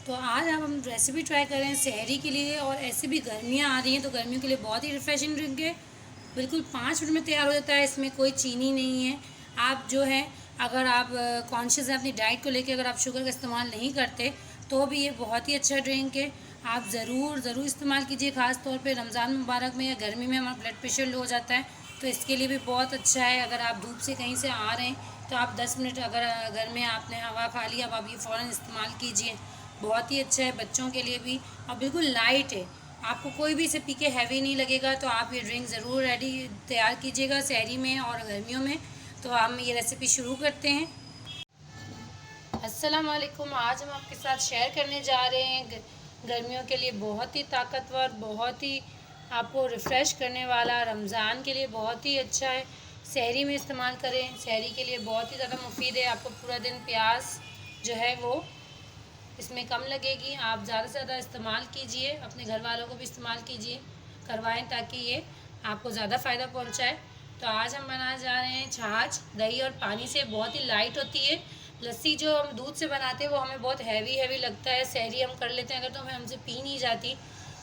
तो आज हम रेसिपी ट्राई कर रहे हैं सहरी के लिए। और ऐसे भी गर्मियाँ आ रही हैं तो गर्मियों के लिए बहुत ही रिफ्रेशिंग ड्रिंक है। बिल्कुल 5 मिनट में तैयार हो जाता है। इसमें कोई चीनी नहीं है। आप जो है, अगर आप कॉन्शियस हैं अपनी डाइट को लेकर, अगर आप शुगर का इस्तेमाल नहीं करते तो भी ये बहुत ही अच्छा ड्रिंक है। आप ज़रूर इस्तेमाल कीजिए। ख़ास तौर पे रमज़ान मुबारक में या गर्मी में हमारा ब्लड प्रेशर लो हो जाता है तो इसके लिए भी बहुत अच्छा है। अगर आप धूप से कहीं से आ रहे हैं तो आप 10 मिनट, अगर घर में आपने हवा खा ली, अब आप ये फ़ौरन इस्तेमाल कीजिए। बहुत ही अच्छा है बच्चों के लिए भी, और बिल्कुल लाइट है। आपको कोई भी इसे पी के हैवी नहीं लगेगा। तो आप ये ड्रिंक ज़रूर रेडी तैयार कीजिएगा सहरी में और गर्मियों में। तो हम ये रेसिपी शुरू करते हैं। अस्सलाम वालेकुम। आज हम आपके साथ शेयर करने जा रहे हैं गर्मियों के लिए बहुत ही ताकतवर, बहुत ही आपको रिफ़्रेश करने वाला, रमज़ान के लिए बहुत ही अच्छा है। सहरी में इस्तेमाल करें, सहरी के लिए बहुत ही ज़्यादा मुफीद है। आपको पूरा दिन प्यास जो है वो इसमें कम लगेगी। आप ज़्यादा से ज़्यादा इस्तेमाल कीजिए, अपने घर वालों को भी इस्तेमाल कीजिए, करवाएं ताकि ये आपको ज़्यादा फ़ायदा पहुंचाए। तो आज हम बनाने जा रहे हैं छाछ दही और पानी से। बहुत ही लाइट होती है। लस्सी जो हम दूध से बनाते हैं वो हमें बहुत हैवी लगता है। सहरी हम कर लेते हैं अगर, तो हमें हमसे पी नहीं जाती।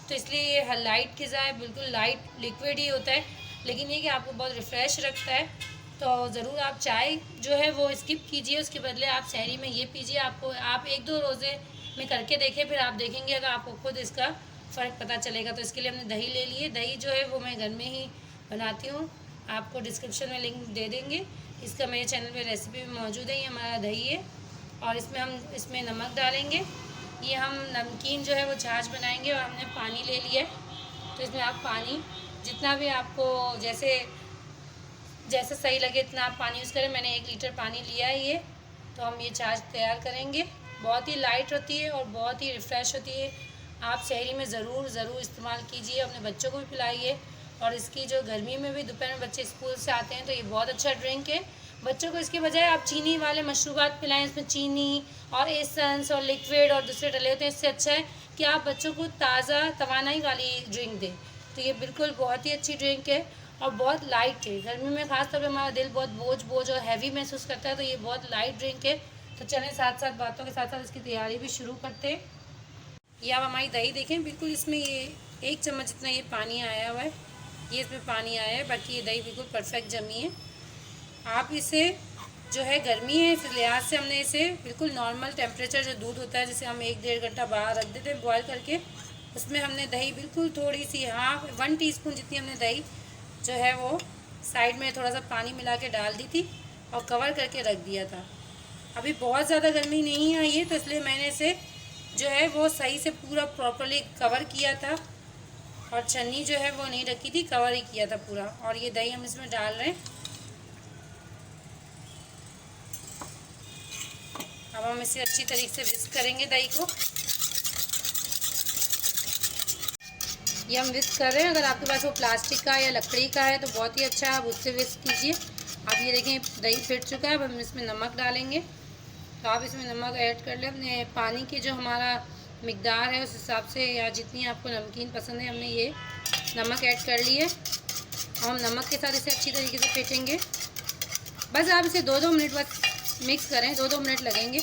तो इसलिए ये लाइट ग़िज़ा है, बिल्कुल लाइट लिक्विड ही होता है, लेकिन ये कि आपको बहुत रिफ़्रेश रखता है। तो ज़रूर आप चाय जो है वो स्किप कीजिए, उसके बदले आप सहरी में ये पीजिए। आपको आप 1-2 रोज़े में करके देखें, फिर आप देखेंगे अगर आपको खुद इसका फ़र्क पता चलेगा। तो इसके लिए हमने दही ले लिए। दही जो है वो मैं घर में ही बनाती हूँ, आपको डिस्क्रिप्शन में लिंक दे देंगे। इसका मेरे चैनल पे रेसिपी भी मौजूद है। ये हमारा दही है और इसमें नमक डालेंगे। ये हम नमकीन जो है वो छाछ बनाएंगे। और हमने पानी ले लिया है, तो इसमें आप पानी जितना भी आपको जैसे सही लगे इतना आप पानी यूज़ करें। मैंने 1 लीटर पानी लिया है ये। तो हम ये छाछ तैयार करेंगे। बहुत ही लाइट होती है और बहुत ही रिफ़्रेश होती है। आप सहरी में ज़रूर इस्तेमाल कीजिए, अपने बच्चों को भी पिलाइए। और इसकी जो गर्मी में भी दोपहर में बच्चे स्कूल से आते हैं तो ये बहुत अच्छा ड्रिंक है। बच्चों को इसके बजाय आप चीनी वाले मशरूबात पिलाएं, इसमें चीनी और एसेंस और लिक्विड और दूसरे डले होते हैं। इससे अच्छा है कि आप बच्चों को ताज़ा तवानाई वाली ड्रिंक दें। तो ये बिल्कुल बहुत ही अच्छी ड्रिंक है और बहुत लाइट है। गर्मी में ख़ास तौर पे हमारा दिल बहुत बोझ और हैवी महसूस करता है, तो ये बहुत लाइट ड्रिंक है। तो चलें साथ साथ बातों के साथ साथ इसकी तैयारी भी शुरू करते हैं। ये आप हमारी दही देखें, बिल्कुल इसमें ये 1 चम्मच जितना ये पानी आया हुआ है। ये इसमें पानी आया है, बाकी ये दही बिल्कुल परफेक्ट जमी है। आप इसे जो है गर्मी है इस लिहाज से हमने इसे बिल्कुल नॉर्मल टेम्परेचर जो दूध होता है, जैसे हम 1-1.5 घंटा बाहर रख देते हैं बॉयल करके, उसमें हमने दही बिल्कुल थोड़ी सी 1 टीस्पून जितनी हमने दही जो है वो साइड में थोड़ा सा पानी मिला के डाल दी थी और कवर करके रख दिया था। अभी बहुत ज़्यादा गर्मी नहीं आई है तो इसलिए मैंने इसे जो है वो सही से पूरा प्रॉपरली कवर किया था और छन्नी जो है वो नहीं रखी थी, कवर ही किया था पूरा। और ये दही हम इसमें डाल रहे हैं। अब हम इसे अच्छी तरीके से विस्क करेंगे दही को। ये हम विस्क कर रहे हैं। अगर आपके पास वो प्लास्टिक का या लकड़ी का है तो बहुत ही अच्छा है, आप उससे विस्क कीजिए। आप ये देखें दही फिट चुका है। अब हम इसमें नमक डालेंगे। तो आप इसमें नमक ऐड कर लें अपने पानी की जो हमारा मिकदार है उस हिसाब से, या जितनी आपको नमकीन पसंद है। हमने ये नमक ऐड कर लिए और हम नमक के साथ इसे अच्छी तरीके से फेंटेंगे। बस आप इसे 2-2 मिनट बस मिक्स करें, 2-2 मिनट लगेंगे।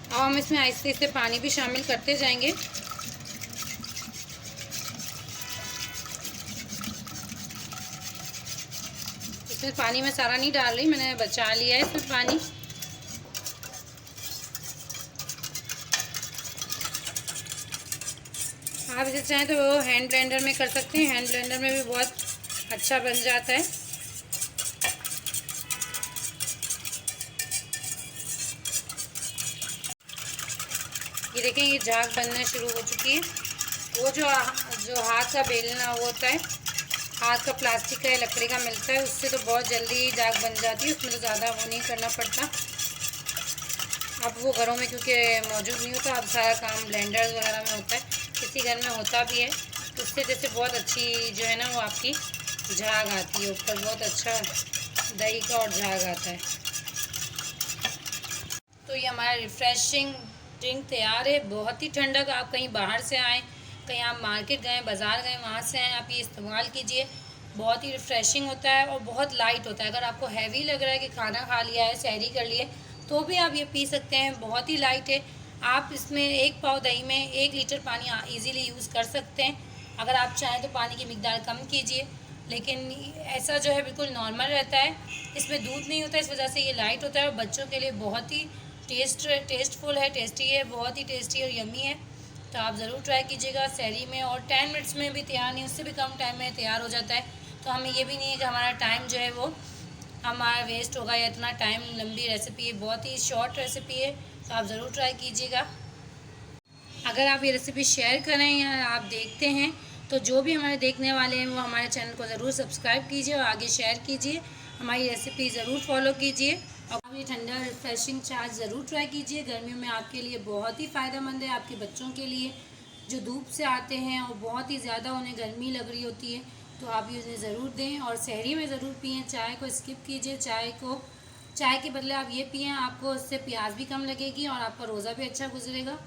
अब हम इसमें आहिस्ते आहिस्ते पानी भी शामिल करते जाएंगे। इसमें पानी मैं सारा नहीं डाल रही, मैंने बचा लिया है इसमें पानी। आप इसे चाहें तो वो हैंड ब्लेंडर में कर सकते हैं, हैंड ब्लेंडर में भी बहुत अच्छा बन जाता है। ये देखें ये झाग बनना शुरू हो चुकी है। वो जो हाथ का बेलना होता है, हाथ का प्लास्टिक का या लकड़ी का मिलता है, उससे तो बहुत जल्दी झाग बन जाती है। उसमें तो ज़्यादा वो नहीं करना पड़ता। अब वो घरों में क्योंकि मौजूद नहीं होता, अब सारा काम ब्लेंडर्स वगैरह में होता है। किसी घर में होता भी है तो उससे जैसे बहुत अच्छी जो है ना वो आपकी झाग आती है, ऊपर बहुत अच्छा दही का और झाग आता है। तो ये हमारा रिफ़्रेशिंग ड्रिंक तैयार है। बहुत ही ठंडक। आप कहीं बाहर से आएँ, कहीं आप मार्केट गए, बाज़ार गए, वहाँ से आएँ, आप ये इस्तेमाल कीजिए। बहुत ही रिफ़्रेशिंग होता है और बहुत लाइट होता है। अगर आपको हैवी लग रहा है कि खाना खा लिया है, सहरी कर ली है, तो भी आप ये पी सकते हैं, बहुत ही लाइट है। आप इसमें 1 पाव दही में 1 लीटर पानी ईज़िली यूज़ कर सकते हैं। अगर आप चाहें तो पानी की मिकदार कम कीजिए, लेकिन ऐसा जो है बिल्कुल नॉर्मल रहता है। इसमें दूध नहीं होता, इस वजह से ये लाइट होता है और बच्चों के लिए बहुत ही टेस्टफुल है, टेस्टी है, बहुत ही टेस्टी और यम्मी है। तो आप ज़रूर ट्राई कीजिएगा सहरी में। और 10 मिनट्स में भी तैयार नहीं, उससे भी कम टाइम में तैयार हो जाता है। तो हमें ये भी नहीं है कि हमारा टाइम जो है वो हमारा वेस्ट होगा या इतना टाइम। लंबी रेसिपी है, बहुत ही शॉर्ट रेसिपी है, तो आप ज़रूर ट्राई कीजिएगा। अगर आप ये रेसिपी शेयर करें या आप देखते हैं तो जो भी हमारे देखने वाले हैं वो हमारे चैनल को ज़रूर सब्सक्राइब कीजिए और आगे शेयर कीजिए, हमारी रेसिपी ज़रूर फॉलो कीजिए। और आप ये ठंडा रिफ्रेशिंग चाय ज़रूर ट्राई कीजिए, गर्मियों में आपके लिए बहुत ही फ़ायदेमंद है। आपके बच्चों के लिए जो धूप से आते हैं और बहुत ही ज़्यादा उन्हें गर्मी लग रही होती है, तो आप ये उन्हें ज़रूर दें और सहरी में ज़रूर पिएँ। चाय को स्किप कीजिए, चाय के बदले आप ये पिएँ, आपको उससे प्यास भी कम लगेगी और आपका रोज़ा भी अच्छा गुजरेगा।